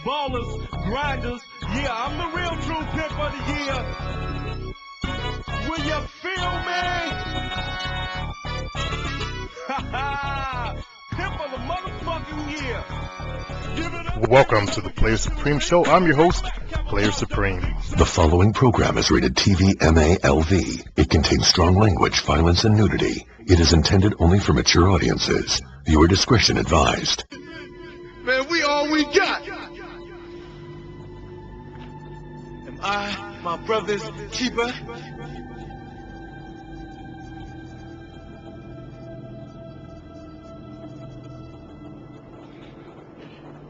ballers, grinders. Yeah, I'm the real true pimp of the year. Will you feel me? Ha ha! Pimp of the motherfucking year. Welcome to the Player Supreme Show. I'm your host, Player Supreme. The following program is rated TV MALV. It contains strong language, violence, and nudity. It is intended only for mature audiences. Viewer discretion advised. Man, we all we got. Am I my brother's keeper?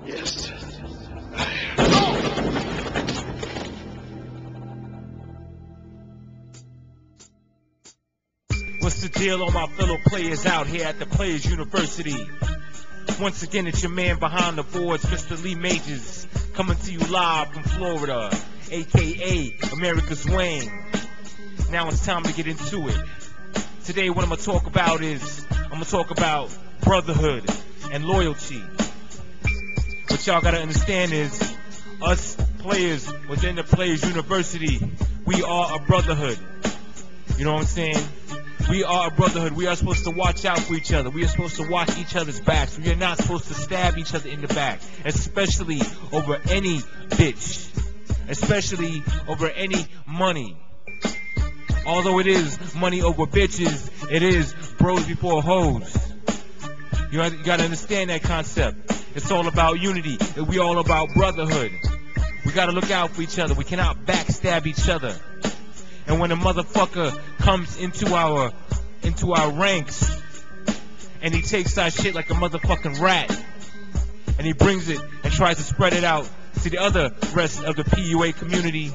Yes. What's the deal, all my fellow players out here at the Players University? Once again, it's your man behind the boards, Mr. Lee Majors, coming to you live from Florida, aka America's Wayne. Now it's time to get into it. Today, what I'm gonna talk about is brotherhood and loyalty. What y'all gotta understand is, us players within the Players University, we are a brotherhood. You know what I'm saying? We are a brotherhood. We are supposed to watch out for each other. We are supposed to watch each other's backs. We are not supposed to stab each other in the back, especially over any bitch, especially over any money. Although it is money over bitches, it is bros before hoes. You gotta understand that concept. It's all about unity. We all about brotherhood. We gotta look out for each other. We cannot backstab each other. And when a motherfucker comes into our ranks and he takes our shit like a motherfucking rat and he brings it and tries to spread it out to the other rest of the PUA community,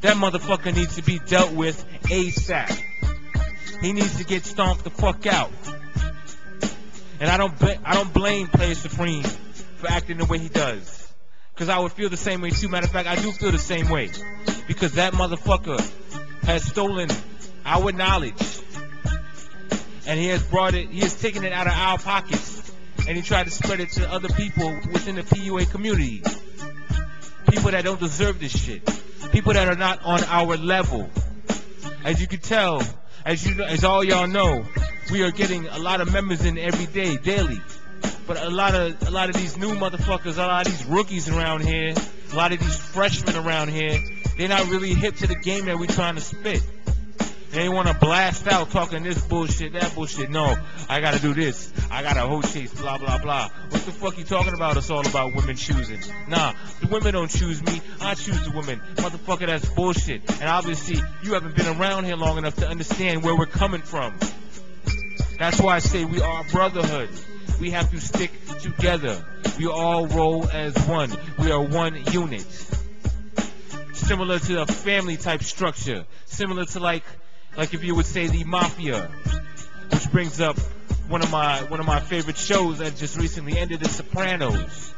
that motherfucker needs to be dealt with ASAP. He needs to get stomped the fuck out. And I don't blame Player Supreme for acting the way he does, because I would feel the same way too. Matter of fact, I do feel the same way, because that motherfucker has stolen our knowledge, and he has taken it out of our pockets, and he tried to spread it to other people within the PUA community. People that don't deserve this shit. People that are not on our level. As you can tell, as all y'all know, we are getting a lot of members in every day, daily. But a lot of these new motherfuckers, a lot of these rookies around here, a lot of these freshmen around here, they're not really hip to the game that we're trying to spit. They want to blast out talking this bullshit, that bullshit. No, I gotta do this. I gotta hoe chase, blah, blah, blah. What the fuck you talking about? It's all about women choosing. Nah, the women don't choose me. I choose the women. Motherfucker, that's bullshit. And obviously, you haven't been around here long enough to understand where we're coming from. That's why I say we are a brotherhood. We have to stick together. We all roll as one. We are one unit. Similar to a family type structure. Similar to like if you would say the mafia. Which brings up one of my favorite shows that just recently ended, The Sopranos.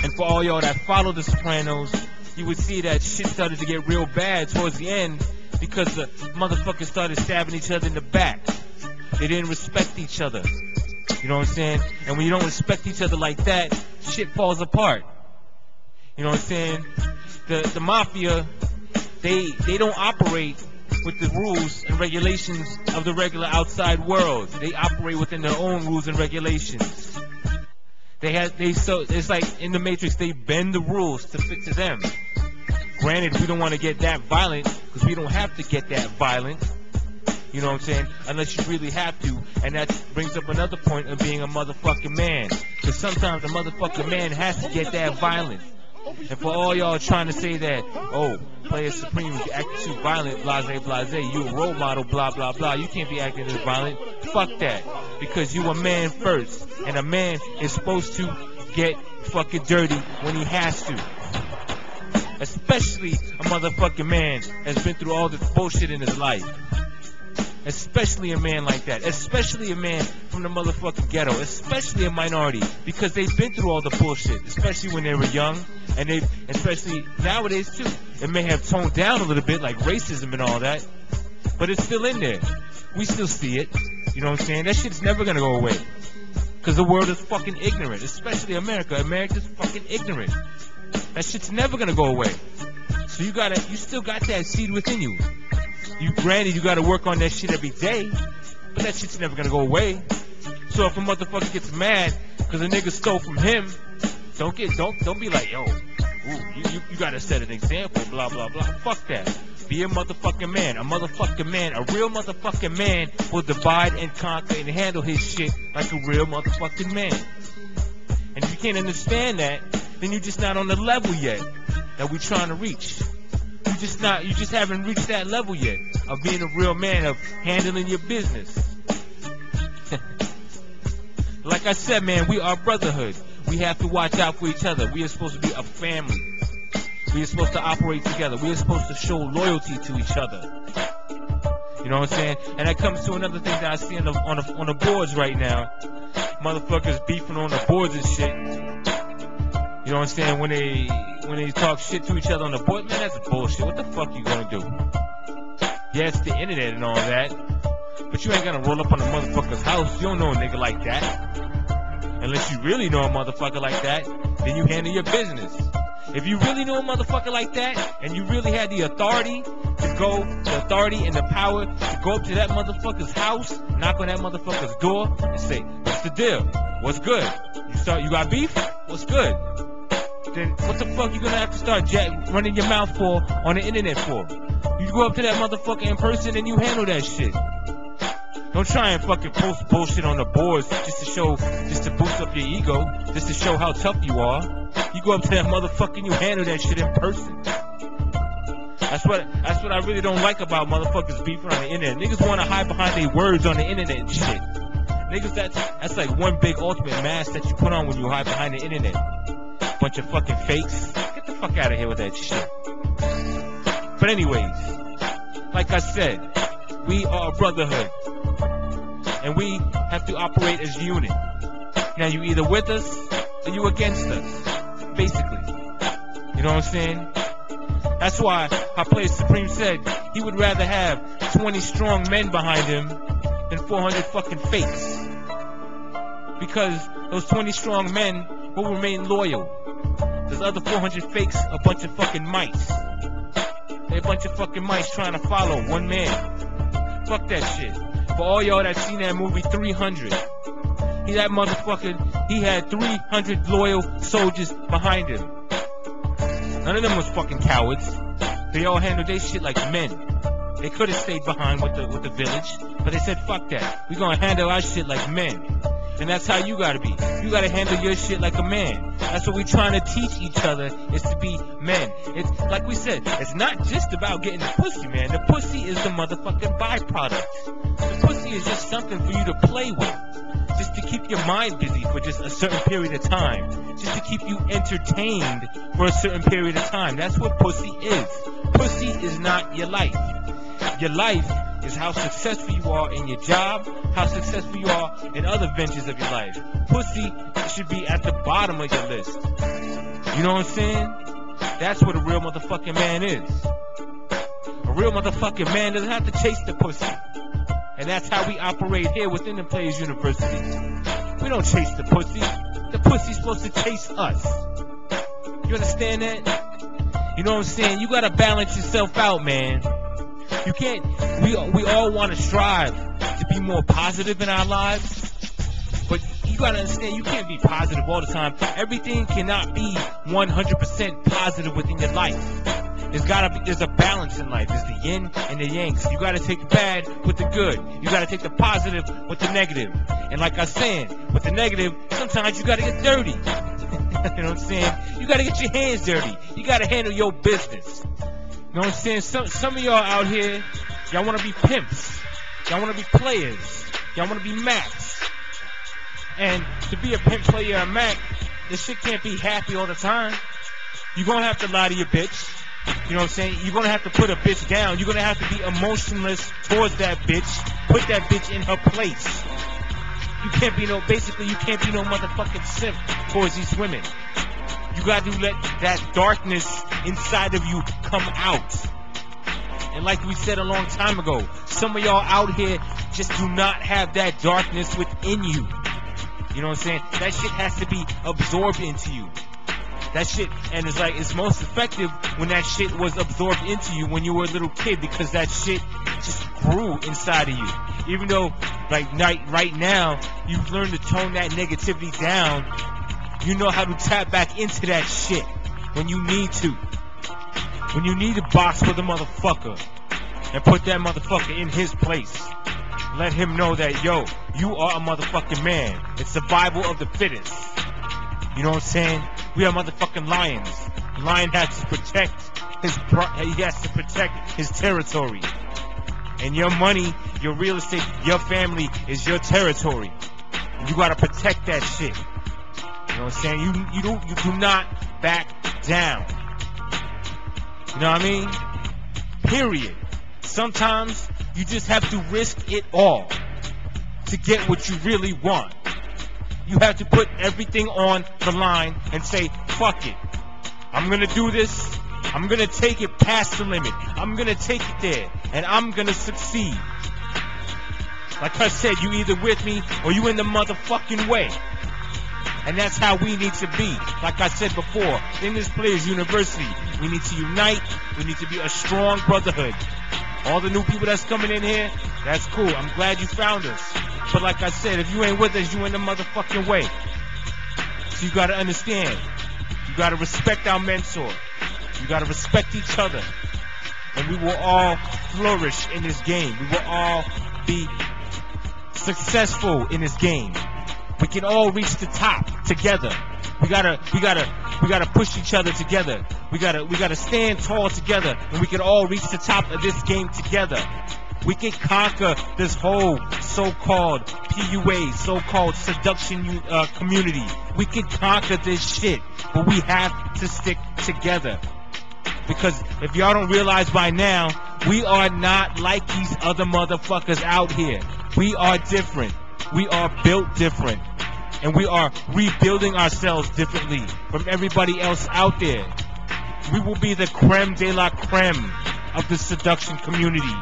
And for all y'all that follow The Sopranos, you would see that shit started to get real bad towards the end, because the motherfuckers started stabbing each other in the back. They didn't respect each other. You know what I'm saying? And when you don't respect each other like that, shit falls apart. You know what I'm saying? The mafia, they don't operate with the rules and regulations of the regular outside world. They operate within their own rules and regulations. It's like in the Matrix, they bend the rules to fit to them. Granted, we don't want to get that violent, because we don't have to get that violent. You know what I'm saying? Unless you really have to. And that brings up another point of being a motherfucking man. Because sometimes a motherfucking man has to get that violent. And for all y'all trying to say that, oh, Player Supreme, you acting too violent, blase, you a role model, blah, blah, blah, you can't be acting this violent. Fuck that. Because you a man first. And a man is supposed to get fucking dirty when he has to. Especially a motherfucking man that's been through all this bullshit in his life. Especially a man like that. Especially a man from the motherfucking ghetto. Especially a minority. Because they've been through all the bullshit. Especially when they were young. And especially nowadays too. It may have toned down a little bit, like racism and all that. But it's still in there. We still see it. You know what I'm saying? That shit's never gonna go away. Because the world is fucking ignorant. Especially America. America's fucking ignorant. That shit's never gonna go away. So you still got that seed within you. Granted, you gotta work on that shit every day, but that shit's never gonna go away. So if a motherfucker gets mad because a nigga stole from him, don't be like, yo, ooh, you gotta set an example, blah blah blah. Fuck that. Be a motherfucking man. A motherfucking man, a real motherfucking man will divide and conquer and handle his shit like a real motherfucking man. And if you can't understand that, then you're just not on the level yet that we're trying to reach. You just haven't reached that level yet of being a real man, of handling your business. Like I said, man, we are brotherhood. We have to watch out for each other. We are supposed to be a family. We are supposed to operate together. We are supposed to show loyalty to each other. You know what I'm saying? And that comes to another thing that I see on the boards right now. Motherfuckers beefing on the boards and shit. You know what I'm saying? When they talk shit to each other on the board, man, that's bullshit. What the fuck you gonna do? Yeah, it's the internet and all that, but you ain't gonna roll up on a motherfucker's house. You don't know a nigga like that. Unless you really know a motherfucker like that, then you handle your business. If you really know a motherfucker like that, and you really had the authority and the power to go up to that motherfucker's house, knock on that motherfucker's door, and say, what's the deal? What's good? You got beef? What's good? Then what the fuck you gonna have to start running your mouth for on the internet for? You go up to that motherfucker in person and you handle that shit. Don't try and fucking post bullshit on the boards just to boost up your ego, just to show how tough you are. You go up to that motherfucker and you handle that shit in person. That's what I really don't like about motherfuckers beefing on the internet. Niggas wanna hide behind their words on the internet and shit. Niggas, that's like one big ultimate mask that you put on when you hide behind the internet. Bunch of fucking fakes. Get the fuck out of here with that shit. But anyways, like I said, we are a brotherhood. And we have to operate as a unit. Now you either with us or you against us. Basically. You know what I'm saying? That's why our player Supreme said he would rather have 20 strong men behind him than 400 fucking fakes. Because those 20 strong men will remain loyal. Those other 400 fakes, a bunch of fucking mice. They're a bunch of fucking mice trying to follow one man. Fuck that shit. For all y'all that seen that movie 300, that motherfucker, he had 300 loyal soldiers behind him. None of them was fucking cowards. They all handled their shit like men. They could have stayed behind with the village, but they said fuck that. We gonna handle our shit like men. And that's how you gotta be. You gotta handle your shit like a man. That's what we're trying to teach each other, is to be men. It's like we said, it's not just about getting the pussy, man. The pussy is the motherfucking byproduct. The pussy is just something for you to play with. Just to keep your mind busy for just a certain period of time. Just to keep you entertained for a certain period of time. That's what pussy is. Pussy is not your life. Your life is how successful you are in your job, how successful you are in other ventures of your life. Pussy should be at the bottom of your list. You know what I'm saying? That's what a real motherfucking man is. A real motherfucking man doesn't have to chase the pussy. And that's how we operate here within the Players University. We don't chase the pussy. The pussy's supposed to chase us. You understand that? You know what I'm saying? You gotta balance yourself out, man. You can't, we all want to strive to be more positive in our lives, but you gotta understand, you can't be positive all the time. Everything cannot be 100% positive within your life. There's a balance in life. There's the yin and the yangs. You gotta take the bad with the good. You gotta take the positive with the negative. And like I was saying, with the negative, sometimes you gotta get dirty. You know what I'm saying? You gotta get your hands dirty. You gotta handle your business. You know what I'm saying? Some of y'all out here, y'all want to be pimps. Y'all want to be players. Y'all want to be Macks. And to be a pimp, player, and Mack, this shit can't be happy all the time. You're going to have to lie to your bitch. You know what I'm saying? You're going to have to put a bitch down. You're going to have to be emotionless towards that bitch. Put that bitch in her place. You can't be no motherfucking simp towards these women. You got to let that darkness inside of you come out. And like we said a long time ago, some of y'all out here just do not have that darkness within you. You know what I'm saying? That shit has to be absorbed into you. That shit, and it's like, it's most effective when that shit was absorbed into you when you were a little kid, because that shit just grew inside of you. Even though, like, right now, you've learned to tone that negativity down, you know how to tap back into that shit when you need to. When you need to box with a motherfucker and put that motherfucker in his place. Let him know that, yo, you are a motherfucking man. It's survival of the fittest. You know what I'm saying? We are motherfucking lions. Lion has to protect his territory. And your money, your real estate, your family is your territory. And you gotta protect that shit. You know what I'm saying? You do not back down. You know what I mean? Period. Sometimes you just have to risk it all to get what you really want. You have to put everything on the line and say, fuck it. I'm gonna do this. I'm gonna take it past the limit. I'm gonna take it there. And I'm gonna succeed. Like I said, you either with me or you in the motherfucking way. And that's how we need to be. Like I said before, in this Players University, we need to unite. We need to be a strong brotherhood. All the new people that's coming in here, that's cool. I'm glad you found us. But like I said, if you ain't with us, you in the motherfucking way. So you gotta understand. You gotta respect our mentor. You gotta respect each other. And we will all flourish in this game. We will all be successful in this game. We can all reach the top together. We gotta push each other together. We gotta stand tall together, and we can all reach the top of this game together. We can conquer this whole so-called PUA, so-called seduction community. We can conquer this shit, but we have to stick together. Because if y'all don't realize by now, we are not like these other motherfuckers out here. We are different. We are built different. And we are rebuilding ourselves differently from everybody else out there. We will be the creme de la creme of the seduction community,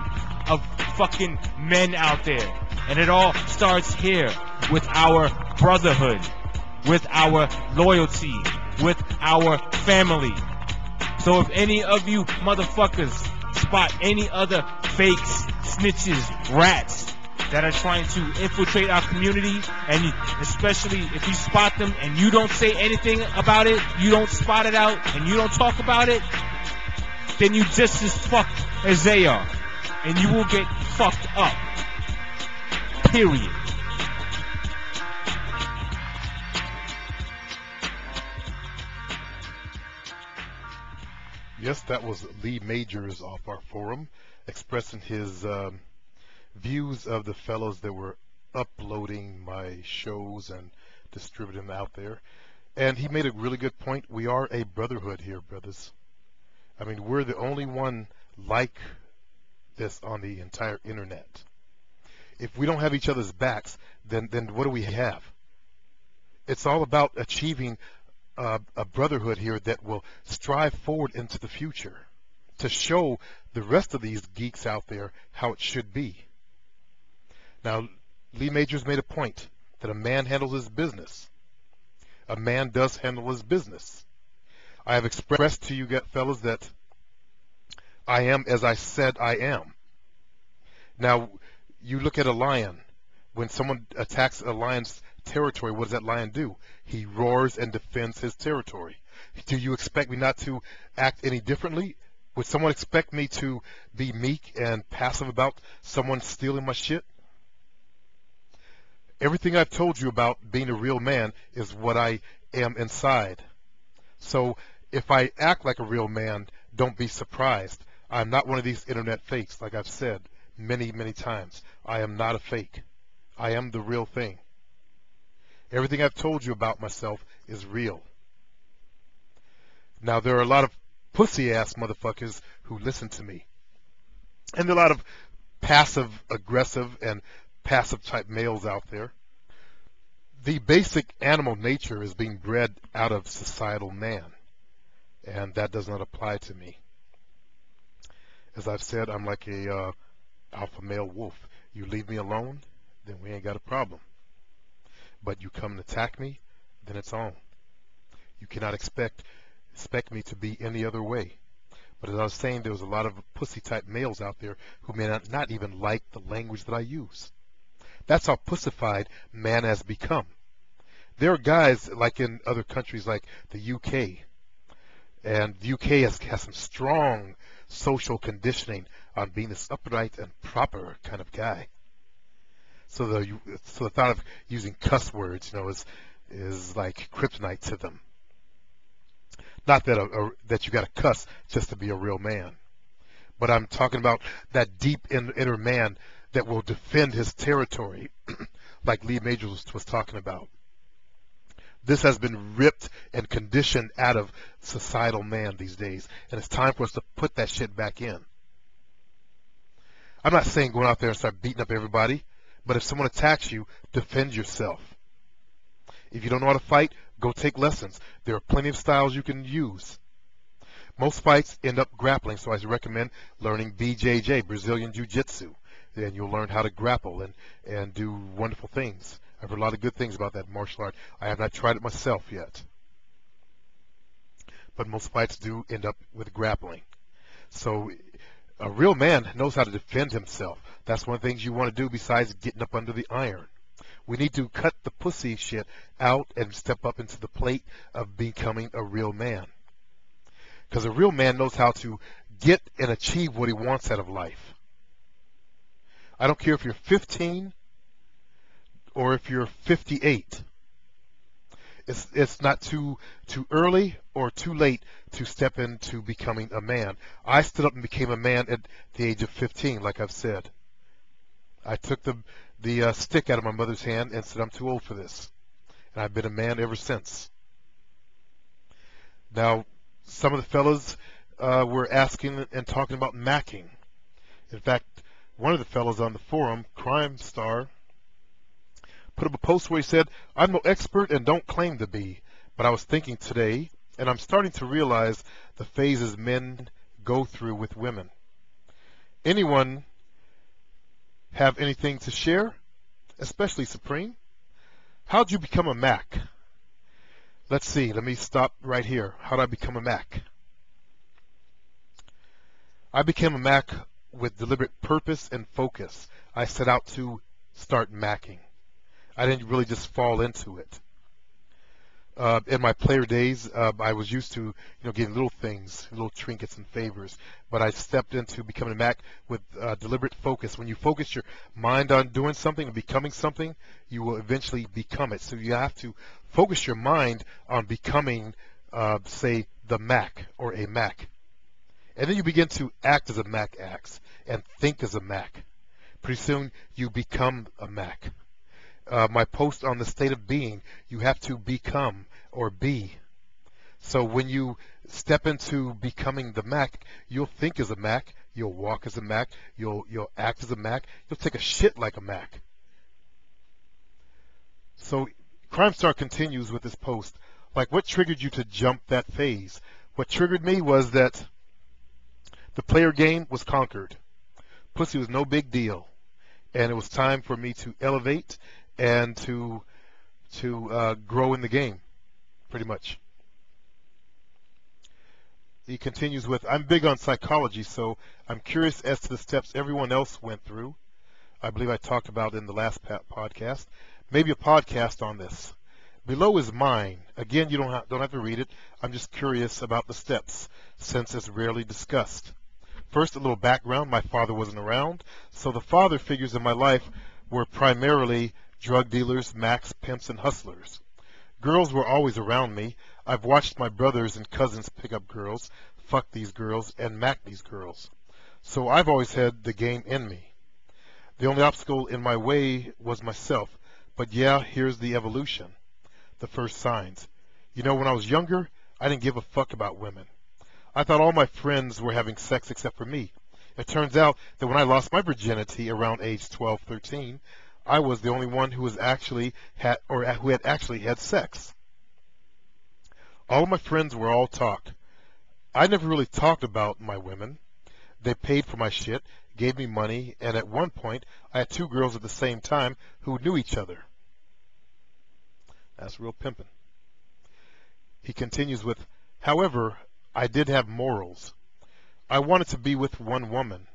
of fucking men out there. And it all starts here with our brotherhood, with our loyalty, with our family. So if any of you motherfuckers spot any other fakes, snitches, rats that are trying to infiltrate our community, and especially if you spot them and you don't say anything about it, you don't spot it out, and you don't talk about it, then you just as fucked as they are. And you will get fucked up. Period. Yes, that was Lee Majors off our forum, expressing his views of the fellows that were uploading my shows and distributing them out there. And he made a really good point. We are a brotherhood here, brothers. I mean, we're the only one like this on the entire internet. If we don't have each other's backs, then what do we have? It's all about achieving a brotherhood here that will strive forward into the future to show the rest of these geeks out there how it should be. Now, Lee Majors made a point that a man handles his business. A man does handle his business. I have expressed to you fellas that I am as I said I am. Now, you look at a lion. When someone attacks a lion's territory, what does that lion do? He roars and defends his territory. Do you expect me not to act any differently? Would someone expect me to be meek and passive about someone stealing my shit? Everything I've told you about being a real man is what I am inside. So if I act like a real man, don't be surprised. I'm not one of these internet fakes, like I've said many, many times. I am not a fake. I am the real thing. Everything I've told you about myself is real. Now, there are a lot of pussy-ass motherfuckers who listen to me. And there are a lot of passive-aggressive and passive-type males out there. The basic animal nature is being bred out of societal man. And that does not apply to me. As I've said, I'm like a alpha male wolf. You leave me alone, then we ain't got a problem. But you come and attack me, then it's on. You cannot expect expect me to be any other way. But as I was saying, there was a lot of pussy-type males out there who may not even like the language that I use. That's how pussified man has become. There are guys like in other countries like the UK, and the UK has some strong social conditioning on being this upright and proper kind of guy. So the thought of using cuss words, is like kryptonite to them. Not that that you got to cuss just to be a real man, but I'm talking about that deep inner man that will defend his territory, like Lee Majors was talking about. This has been ripped and conditioned out of societal man these days, and it's time for us to put that shit back in. I'm not saying going out there and start beating up everybody, but if someone attacks you, defend yourself. If you don't know how to fight, go take lessons. There are plenty of styles you can use. Most fights end up grappling, so I recommend learning BJJ, Brazilian Jiu-Jitsu. Then you'll learn how to grapple and do wonderful things. I've heard a lot of good things about that martial art. I have not tried it myself yet. But most fights do end up with grappling. So a real man knows how to defend himself. That's one of the things you want to do besides getting up under the iron. We need to cut the pussy shit out and step up into the plate of becoming a real man. Because a real man knows how to get and achieve what he wants out of life. I don't care if you're 15 or if you're 58. It's not too early or too late to step into becoming a man. I stood up and became a man at the age of 15, like I've said. I took the stick out of my mother's hand and said, I'm too old for this. And I've been a man ever since. Now, some of the fellas were asking and talking about macking. In fact, one of the fellas on the forum, Crime Star, put up a post where he said, I'm no expert and don't claim to be, but I was thinking today, and I'm starting to realize the phases men go through with women. Anyone have anything to share, especially Supreme? How'd you become a Mack? Let's see, let me stop right here. How'd I become a Mack? I became a Mack with deliberate purpose and focus. I set out to start macking. I didn't really just fall into it. In my player days, I was used to, getting little things, little trinkets and favors. But I stepped into becoming a Mack with deliberate focus. When you focus your mind on doing something and becoming something, you will eventually become it. So you have to focus your mind on becoming, say, the Mack or a Mack. And then you begin to act as a Mack acts and think as a Mack. Pretty soon, you become a Mack. My post on the state of being, you have to become or be. So when you step into becoming the Mack, you'll think as a Mack, you'll walk as a Mack, you'll act as a Mack, you'll take a shit like a Mack. So Crime Star continues with this post. Like, what triggered you to jump that phase? What triggered me was that the player game was conquered. Pussy was no big deal. And it was time for me to elevate and to grow in the game, pretty much. He continues with, I'm big on psychology, so I'm curious as to the steps everyone else went through. I believe I talked about in the last podcast. Maybe a podcast on this. Below is mine. Again, you don't have to read it. I'm just curious about the steps, since it's rarely discussed. First, a little background. My father wasn't around, so the father figures in my life were primarily drug dealers, Macks, pimps, and hustlers. Girls were always around me. I've watched my brothers and cousins pick up girls, fuck these girls, and Mack these girls. So I've always had the game in me. The only obstacle in my way was myself. But yeah, here's the evolution. The first signs. When I was younger, I didn't give a fuck about women. I thought all my friends were having sex except for me. It turns out that when I lost my virginity around age 12, 13, I was the only one who had actually had sex. All of my friends were all talk. I never really talked about my women. They paid for my shit, gave me money, and at one point I had 2 girls at the same time who knew each other. That's real pimping. He continues with, However, I did have morals. I wanted to be with one woman.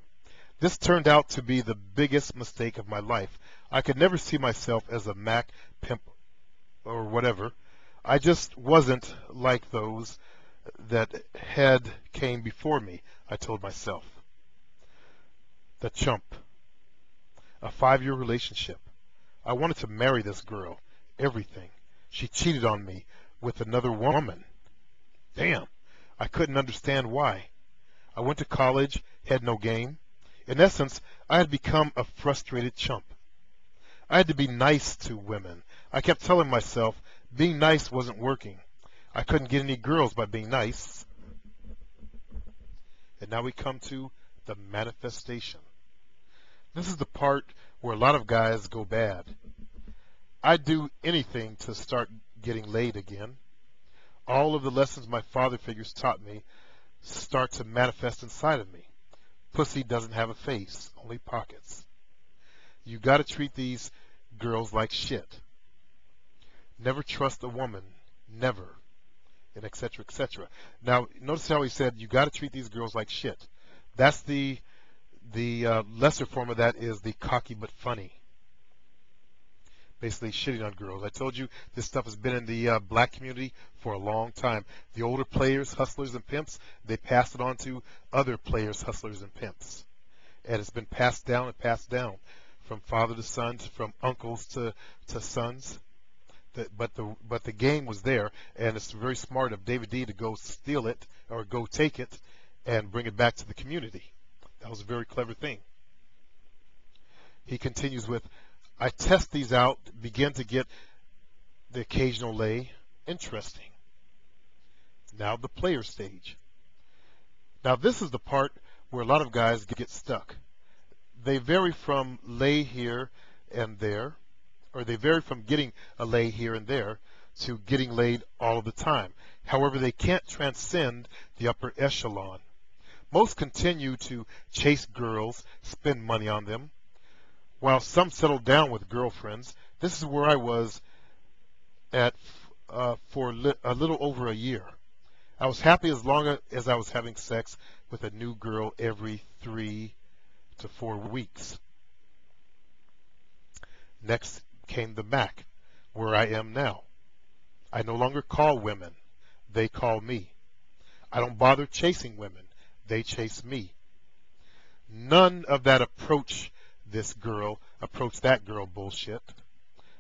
This turned out to be the biggest mistake of my life. I could never see myself as a Mack pimp or whatever. I just wasn't like those that had came before me, I told myself. The chump. A 5-year relationship. I wanted to marry this girl. Everything. She cheated on me with another woman. Damn. I couldn't understand why. I went to college, had no game. In essence, I had become a frustrated chump. I had to be nice to women. I kept telling myself being nice wasn't working. I couldn't get any girls by being nice. And now we come to the manifestation. This is the part where a lot of guys go bad. I'd do anything to start getting laid again. All of the lessons my father figures taught me start to manifest inside of me. Pussy doesn't have a face, only pockets. You gotta treat these girls like shit. Never trust a woman. Never. And etc., etc. Now, notice how he said you gotta treat these girls like shit. That's the lesser form of that is the cocky but funny. Basically shitting on girls. I told you this stuff has been in the black community for a long time. The older players, hustlers, and pimps, they passed it on to other players, hustlers, and pimps. And it's been passed down and passed down from father to sons, from uncles to sons. But the game was there, and it's very smart of David D to go steal it or go take it and bring it back to the community. That was a very clever thing. He continues with, I test these out, begin to get the occasional lay. Interesting. Now the player stage. Now this is the part where a lot of guys get stuck. They vary from lay here and there, or they vary from getting a lay here and there to getting laid all of the time. However, they can't transcend the upper echelon. Most continue to chase girls, spend money on them, while some settle down with girlfriends. This is where I was at for a little over a year. I was happy as long as I was having sex with a new girl every 3 to 4 weeks. Next came the Mack, where I am now. I no longer call women. They call me. I don't bother chasing women. They chase me. None of that approach this girl, approach that girl bullshit.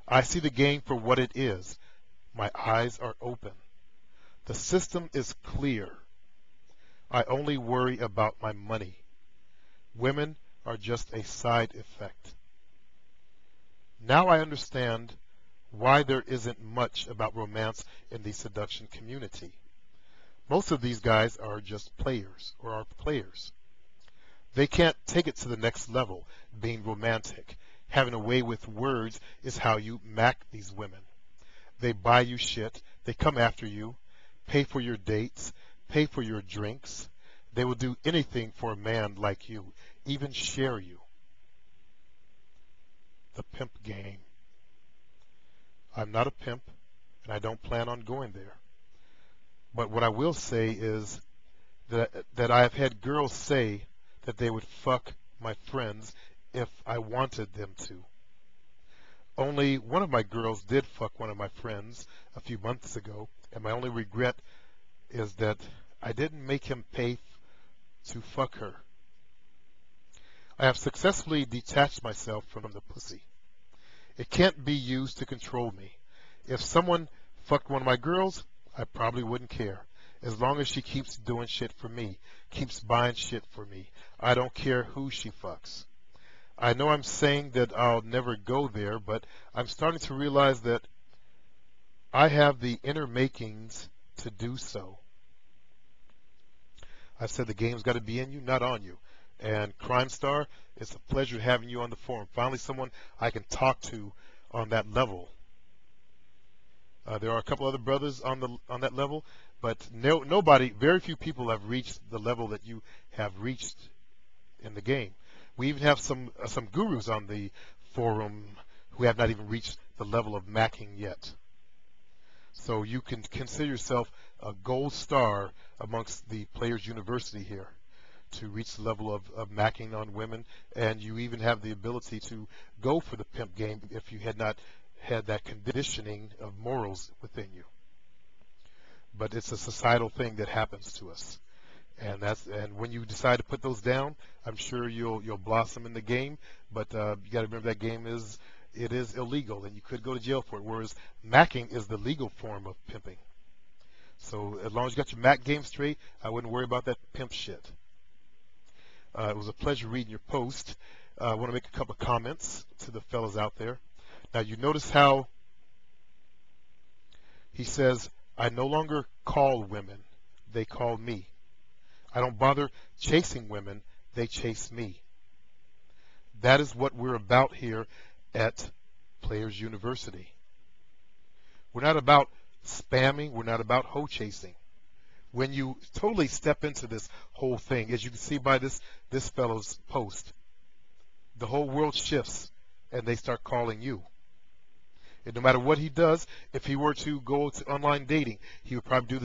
I see the game for what it is. My eyes are open. The system is clear. I only worry about my money. Women are just a side effect. Now I understand why there isn't much about romance in the seduction community. Most of these guys are just players, or are players. They can't take it to the next level, being romantic. Having a way with words is how you Mack these women. They buy you shit, they come after you, pay for your dates, pay for your drinks. They will do anything for a man like you, even share you. The pimp game. I'm not a pimp, and I don't plan on going there. But what I will say is that I have had girls say that they would fuck my friends if I wanted them to. Only one of my girls did fuck one of my friends a few months ago, and my only regret is that I didn't make him pay to fuck her. I have successfully detached myself from the pussy. It can't be used to control me. If someone fucked one of my girls, I probably wouldn't care. As long as she keeps doing shit for me, keeps buying shit for me, I don't care who she fucks. I know I'm saying that I'll never go there, but I'm starting to realize that I have the inner makings to do so. I said the game's got to be in you, not on you. And Crime Star, it's a pleasure having you on the forum. Finally, someone I can talk to on that level. There are a couple other brothers on that level, but nobody, very few people have reached the level that you have reached in the game. We even have some gurus on the forum who have not even reached the level of macking yet. So you can consider yourself a gold star amongst the Players University here to reach the level of macking on women, and you even have the ability to go for the pimp game if you had not had that conditioning of morals within you. But it's a societal thing that happens to us, and when you decide to put those down, I'm sure you'll blossom in the game. But you got to remember that game is illegal, and you could go to jail for it. Whereas macking is the legal form of pimping. So as long as you got your Mack game straight, I wouldn't worry about that pimp shit. It was a pleasure reading your post. I want to make a couple of comments to the fellas out there. Now, you notice how he says, I no longer call women, they call me. I don't bother chasing women, they chase me. That is what we're about here at Players University. We're not about spamming, we're not about hoe chasing. When you totally step into this whole thing, as you can see by this fellow's post, the whole world shifts and they start calling you. And no matter what he does, if he were to go to online dating, he would probably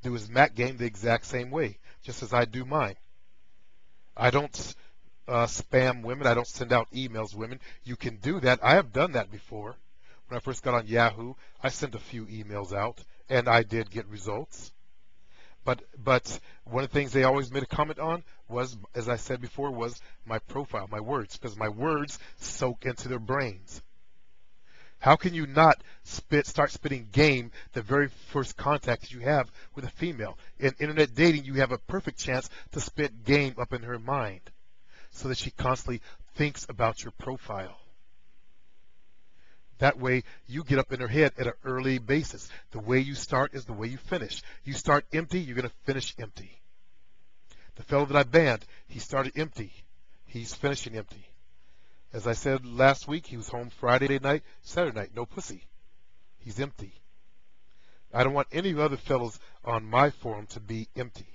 do his Mack game the exact same way, just as I do mine. I don't spam women. I don't send out emails to women. You can do that. I have done that before. When I first got on Yahoo, I sent a few emails out, and I did get results. But one of the things they always made a comment on was, as I said before, was my profile, my words, because my words soak into their brains. How can you not start spitting game the very first contact that you have with a female? In internet dating, you have a perfect chance to spit game up in her mind so that she constantly thinks about your profile. That way, you get up in her head at an early basis. The way you start is the way you finish. You start empty, you're going to finish empty. The fellow that I banned, he started empty. He's finishing empty. As I said last week, he was home Friday night, Saturday night, no pussy. He's empty. I don't want any other fellows on my forum to be empty.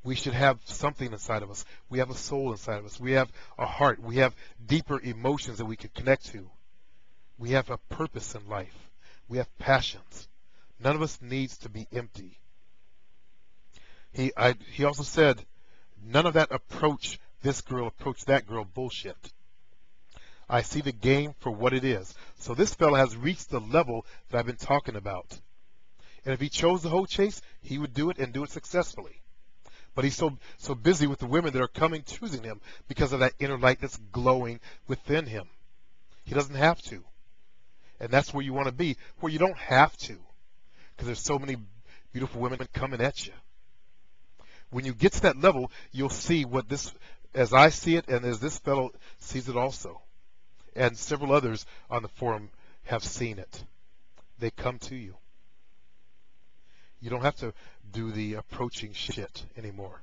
We should have something inside of us. We have a soul inside of us. We have a heart. We have deeper emotions that we can connect to. We have a purpose in life. We have passions. None of us needs to be empty. He also said, none of that approach this girl, approach that girl bullshit. I see the game for what it is. So this fella has reached the level that I've been talking about. And if he chose the hoe chase, he would do it and do it successfully. But he's so busy with the women that are coming, choosing him because of that inner light that's glowing within him. He doesn't have to. And that's where you want to be, where you don't have to, because there's so many beautiful women coming at you. When you get to that level, you'll see what this, as I see it, and as this fellow sees it also. And several others on the forum have seen it. They come to you. You don't have to do the approaching shit anymore.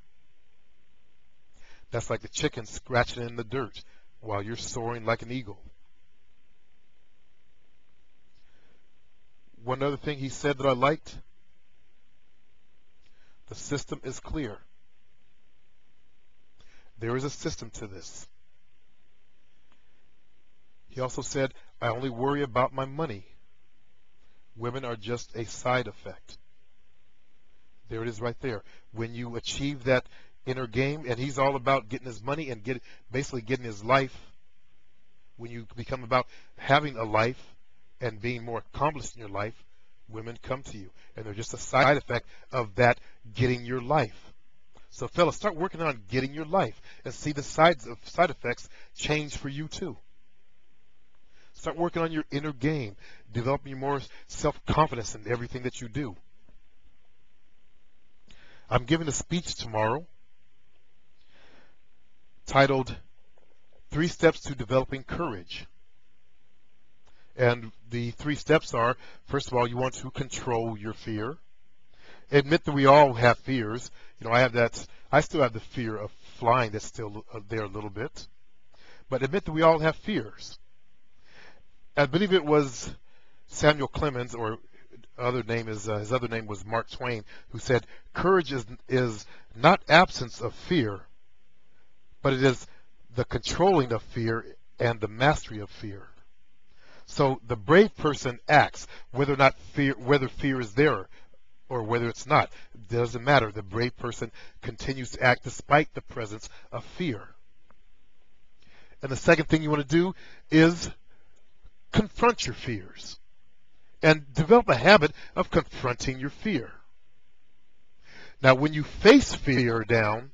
That's like the chicken scratching in the dirt while you're soaring like an eagle. One other thing he said that I liked, the system is clear. There is a system to this. He also said, I only worry about my money. Women are just a side effect. There it is right there. When you achieve that inner game, and he's all about getting his money and basically getting his life, when you become about having a life and being more accomplished in your life, women come to you. And they're just a side effect of that getting your life. So fellas, start working on getting your life and see the side effects change for you too. Start working on your inner game, developing more self-confidence in everything that you do. I'm giving a speech tomorrow titled 3 Steps to Developing Courage. And the 3 steps are, first of all, you want to control your fear. Admit that we all have fears. You know, I still have the fear of flying that's still there a little bit. But admit that we all have fears. I believe it was Samuel Clemens, or his other name was Mark Twain, who said, courage is not absence of fear, but it is the controlling of fear and the mastery of fear. So the brave person acts, whether fear is there or whether it's not. It doesn't matter. The brave person continues to act despite the presence of fear. And the second thing you want to do is confront your fears and develop a habit of confronting your fear. Now, when you face fear down,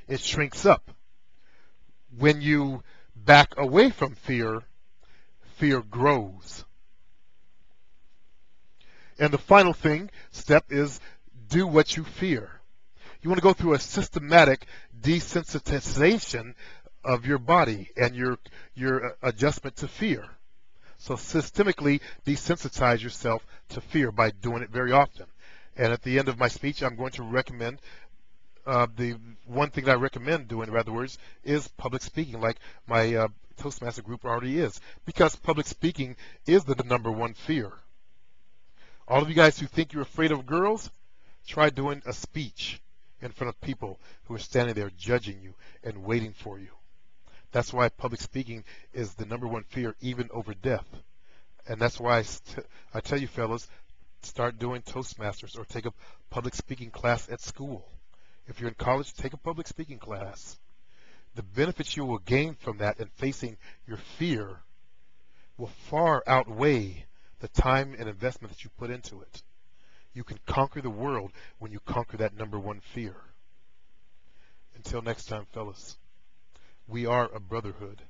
it shrinks up. When you back away from fear, fear grows. And the final step is do what you fear. You want to go through a systematic desensitization of your body and your adjustment to fear. So systemically desensitize yourself to fear by doing it very often. And at the end of my speech, I'm going to recommend the one thing that I recommend doing, in other words, is public speaking, like my Toastmaster group already is, because public speaking is the #1 fear. All of you guys who think you're afraid of girls, try doing a speech in front of people who are standing there judging you and waiting for you. That's why public speaking is the #1 fear, even over death. And that's why I tell you, fellas, start doing Toastmasters or take a public speaking class at school. If you're in college, take a public speaking class. The benefits you will gain from that and facing your fear will far outweigh the time and investment that you put into it. You can conquer the world when you conquer that #1 fear. Until next time, fellas, we are a brotherhood.